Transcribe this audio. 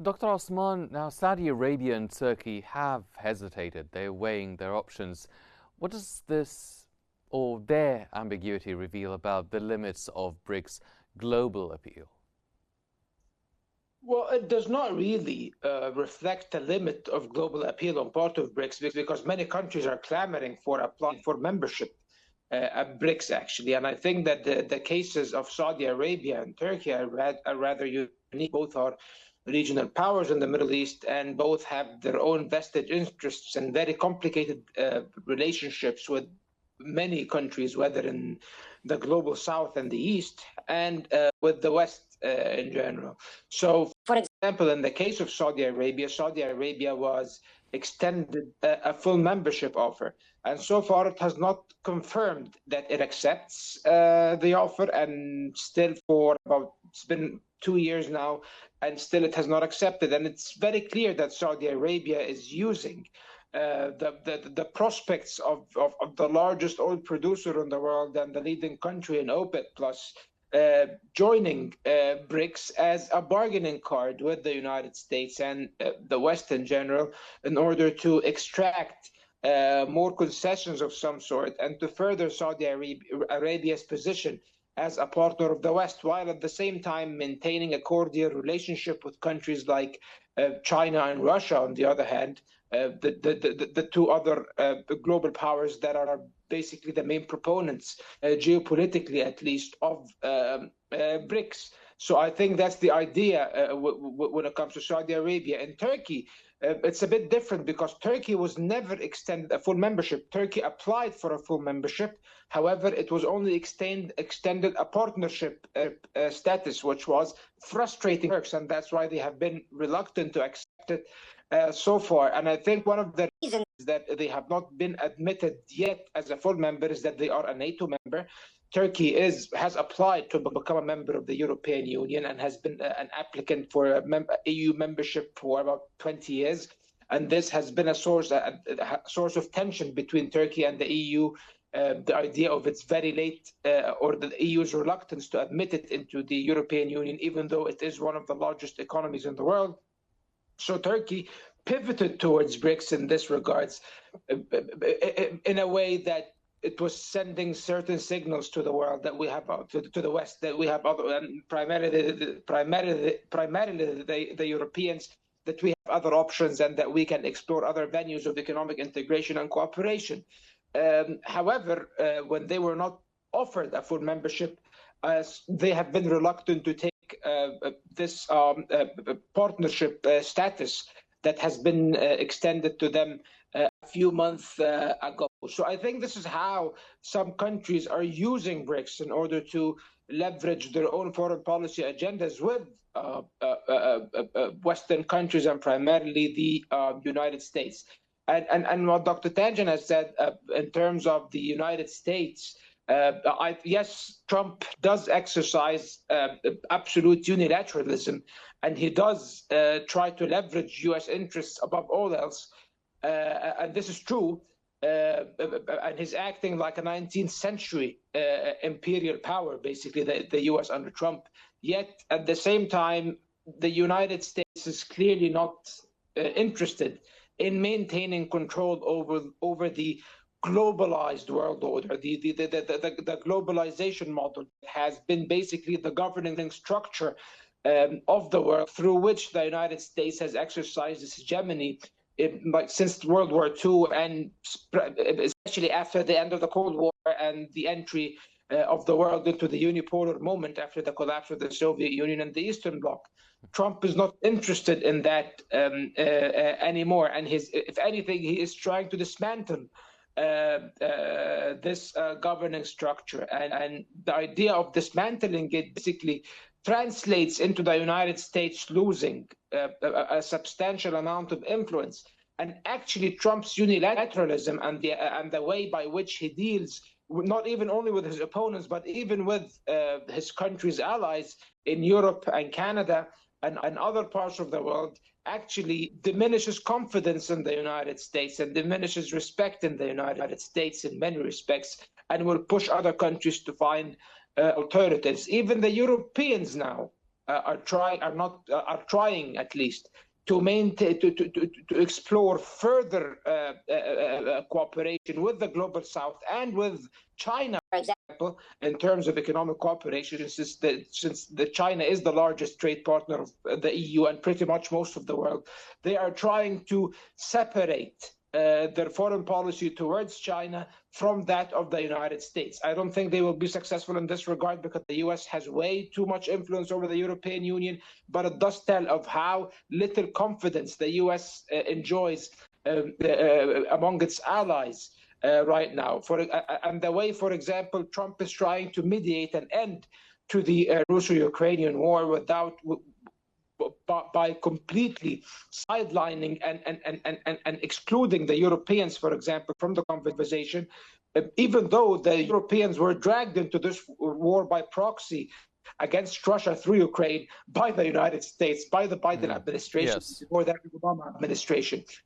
Dr. Osman, now Saudi Arabia and Turkey have hesitated. They're weighing their options. What does this or their ambiguity reveal about the limits of BRICS' global appeal? Well, it does not really reflect the limit of global appeal on part of BRICS because many countries are clamoring for applying for membership at BRICS, actually. And I think that the cases of Saudi Arabia and Turkey are rather unique. Both are regional powers in the Middle East, and both have their own vested interests and very complicated relationships with many countries, whether in the global south and the east, and with the West in general. So, for example, in the case of Saudi Arabia was extended a full membership offer. And so far, it has not confirmed that it accepts the offer, and still it's been 2 years now, and still it has not accepted. And it's very clear that Saudi Arabia is using the prospects of the largest oil producer in the world and the leading country in OPEC plus joining BRICS as a bargaining card with the United States and the West in general in order to extract more concessions of some sort and to further Saudi Arabia's position as a partner of the West, while at the same time maintaining a cordial relationship with countries like China and Russia, on the other hand, the two other global powers that are basically the main proponents, geopolitically at least, of BRICS. So I think that's the idea when it comes to Saudi Arabia. And Turkey, it's a bit different because Turkey was never extended a full membership. Turkey applied for a full membership. However, it was only extended a partnership status, which was frustrating Turks, and that's why they have been reluctant to accept it so far. And I think one of the reasons that they have not been admitted yet as a full member is that they are a NATO member. Turkey has applied to become a member of the European Union and has been an applicant for EU membership for about 20 years. And this has been a source of tension between Turkey and the EU. The idea of its very late or the EU's reluctance to admit it into the European Union, even though it is one of the largest economies in the world. So Turkey pivoted towards BRICS in this regards, in a way that it was sending certain signals to the world that we have to the West, that we have other, and primarily the Europeans, that we have other options and that we can explore other venues of economic integration and cooperation. However, when they were not offered a full membership, they have been reluctant to take this partnership status that has been extended to them a few months ago. So I think this is how some countries are using BRICS in order to leverage their own foreign policy agendas with Western countries and primarily the United States. And what Dr. Tanjan has said in terms of the United States, yes, Trump does exercise absolute unilateralism, and he does try to leverage U.S. interests above all else. And this is true. And he's acting like a 19th century imperial power, basically, the U.S. under Trump. Yet, at the same time, the United States is clearly not interested in maintaining control over the globalized world order. The globalization model has been basically the governing structure of the world through which the United States has exercised its hegemony since World War II, and especially after the end of the Cold War and the entry of the world into the unipolar moment after the collapse of the Soviet Union and the Eastern Bloc. Trump is not interested in that anymore, and if anything, he is trying to dismantle this governing structure. And the idea of dismantling it basically translates into the United States losing a substantial amount of influence. And actually, Trump's unilateralism and the way by which he deals, not even only with his opponents, but even with his country's allies in Europe and Canada and other parts of the world, actually diminishes confidence in the United States and diminishes respect in the United States in many respects, and will push other countries to find alternatives. Even the Europeans now are trying at least to maintain to explore further cooperation with the global South and with China, for example, in terms of economic cooperation, since China is the largest trade partner of the EU and pretty much most of the world. They are trying to separate their foreign policy towards China from that of the United States. I don't think they will be successful in this regard because the US has way too much influence over the European Union, but it does tell of how little confidence the US enjoys among its allies right now. And the way, for example, Trump is trying to mediate an end to the Russo-Ukrainian war by completely sidelining and excluding the Europeans, for example, from the conversation, even though the Europeans were dragged into this war by proxy against Russia through Ukraine by the United States, by the Biden administration, Yes. before that Obama administration.